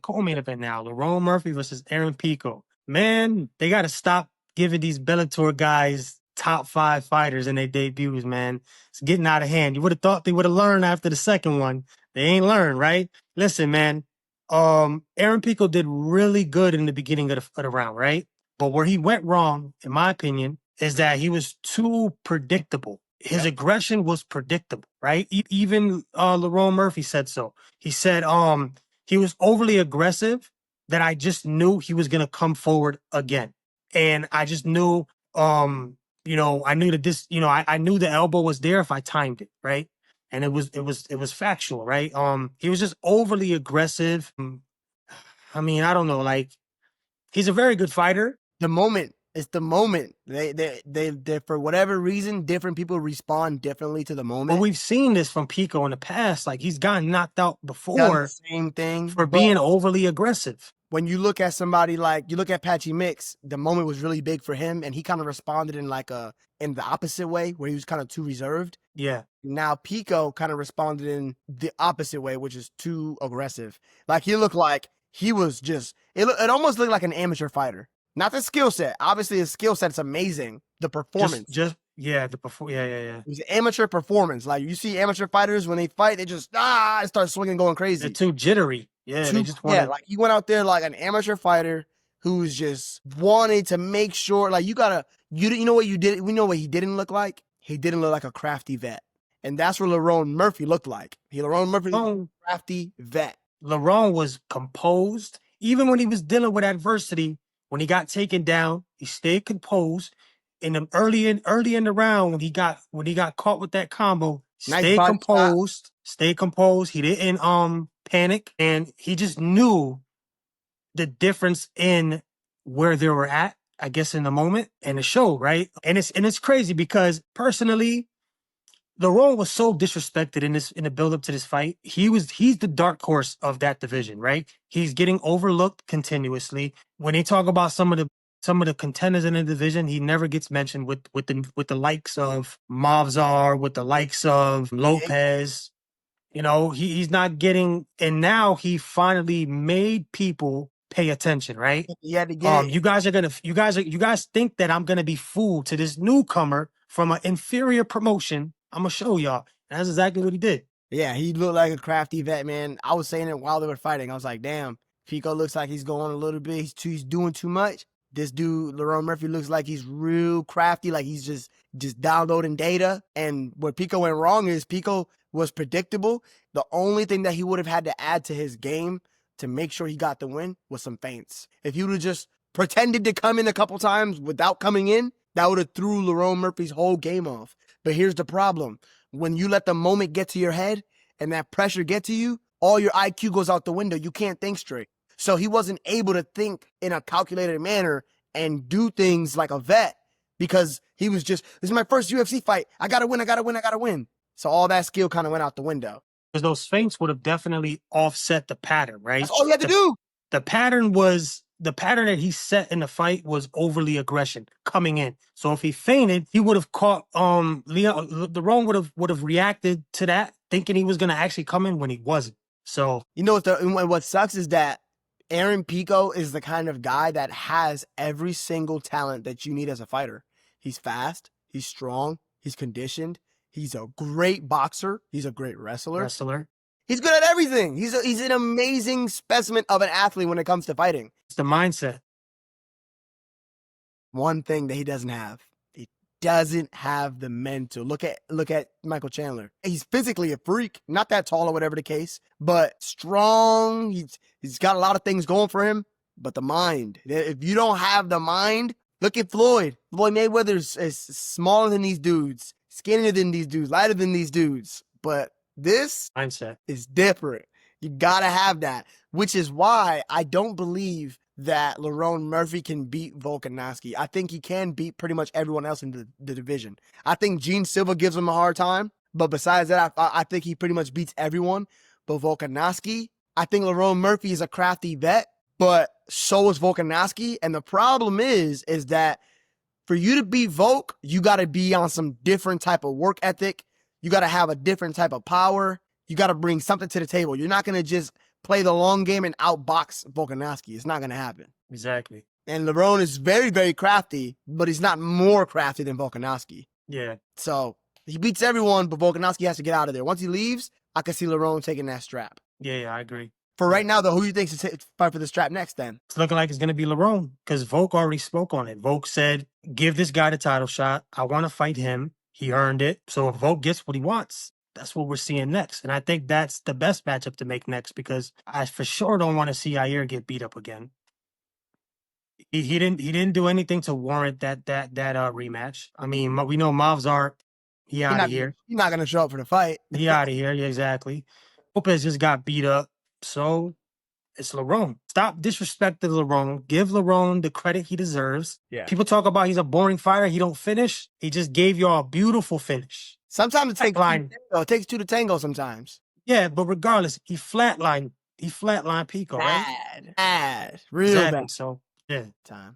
co-main event now. Lerone Murphy versus Arron Pico. Man, they got to stop giving these Bellator guys top 5 fighters in their debuts, man. It's getting out of hand. You would have thought they would have learned after the second one. They ain't learned, right? Listen, man. Arron Pico did really good in the beginning of the round, right? But where he went wrong, in my opinion, is that he was too predictable. His aggression was predictable, right? Even Lerone Murphy said so. He said he was overly aggressive that I just knew he was gonna come forward again. And I just knew I knew that this, I knew the elbow was there if I timed it, right? And it was factual, right? He was just overly aggressive. I mean, I don't know, like he's a very good fighter. The moment. It's the moment. They for whatever reason, different people respond differently to the moment. But we've seen this from Pico in the past. Like he's gotten knocked out before. Done the same thing for being overly aggressive. When you look at somebody like you look at Patchy Mix, the moment was really big for him, and he kind of responded in in the opposite way, where he was kind of too reserved. Yeah. Now Pico kind of responded in the opposite way, which is too aggressive. Like he looked like he was just. It almost looked like an amateur fighter. Not the skill set. Obviously, his skill set's amazing. The performance. Yeah. It was an amateur performance. Like you see amateur fighters when they fight, they just start swinging, going crazy. They're too jittery. Yeah, they just want. Yeah, like he went out there like an amateur fighter who's just wanted to make sure. Like you know what you did. We know what he didn't look like. He didn't look like a crafty vet, and that's what Lerone Murphy looked like. Lerone Murphy was a crafty vet. Lerone was composed, even when he was dealing with adversity. When he got taken down, he stayed composed. In the early in the round, when he got caught with that combo, stayed composed. He didn't panic, and he just knew the difference in where they were at, I guess, in the moment and the show, right? And it's crazy because personally, Lerone was so disrespected in the build up to this fight. He's the dark horse of that division, right? He's getting overlooked continuously. When they talk about some of the contenders in the division, he never gets mentioned with the likes of Mavzar, with the likes of Lopez. He's not getting, and now he finally made people pay attention, right? Yeah, you guys think that I'm gonna be fooled to this newcomer from an inferior promotion. I'm gonna show y'all. And that's exactly what he did. Yeah, he looked like a crafty vet, man. I was saying it while they were fighting. I was like, damn, Pico looks like he's going a little bit. He's doing too much. This dude, Lerone Murphy, looks like he's real crafty, like he's just downloading data. And where Pico went wrong is Pico was predictable. The only thing that he would have had to add to his game to make sure he got the win was some feints. If he would have just pretended to come in a couple times without coming in, that would have threw Lerone Murphy's whole game off. But here's the problem. When you let the moment get to your head and that pressure get to you, all your IQ goes out the window. You can't think straight. So he wasn't able to think in a calculated manner and do things like a vet because he was just, this is my first UFC fight. I got to win. So all that skill kind of went out the window. Because those feints would have definitely offset the pattern, right? That's all you had to do. The pattern that he set in the fight was overly aggression coming in. So if he feinted, he would have caught Lerone would have reacted to that, thinking he was gonna actually come in when he wasn't. So what sucks is that Arron Pico is the kind of guy that has every single talent that you need as a fighter. He's fast, he's strong, he's conditioned, he's a great boxer, he's a great wrestler. He's good at everything. He's an amazing specimen of an athlete when it comes to fighting. It's the mindset. One thing that he doesn't have. He doesn't have the mental. Look at Michael Chandler. He's physically a freak. Not that tall or whatever the case, but strong. He's got a lot of things going for him, but the mind. If you don't have the mind, look at Floyd. Floyd Mayweather is smaller than these dudes, skinnier than these dudes, lighter than these dudes, but this mindset is different. You gotta have that, which is why I don't believe that Lerone Murphy can beat Volkanovski. I think he can beat pretty much everyone else in the division. I think Gene Silva gives him a hard time, but besides that, I think he pretty much beats everyone. But Volkanovski, I think Lerone Murphy is a crafty vet, but so is Volkanovski. And the problem is that for you to beat Volk, you gotta be on some different type of work ethic. You got to have a different type of power. You got to bring something to the table. You're not going to just play the long game and outbox Volkanovski. It's not going to happen. Exactly. And Lerone is very, very crafty, but he's not more crafty than Volkanovski. Yeah. So he beats everyone, but Volkanovski has to get out of there. Once he leaves, I can see Lerone taking that strap. Yeah, I agree. For right now, though, who do you think should fight for the strap next then? It's looking like it's going to be Lerone because Volk already spoke on it. Volk said, give this guy the title shot. I want to fight him. He earned it. So if Volk gets what he wants, that's what we're seeing next. And I think that's the best matchup to make next because I for sure don't want to see Yair get beat up again. He didn't do anything to warrant that rematch. I mean, we know Mavzar, he out of here. He's not going to show up for the fight. He out of here. Yeah, exactly. Lopez just got beat up. So it's Lerone. Stop disrespecting Lerone. Give Lerone the credit he deserves. Yeah. People talk about he's a boring fighter. He don't finish. He just gave y'all a beautiful finish. Sometimes it takes two to tango sometimes. Yeah, but regardless, he flatlined Pico, right? Bad. Real exactly. bad. So, yeah. Time.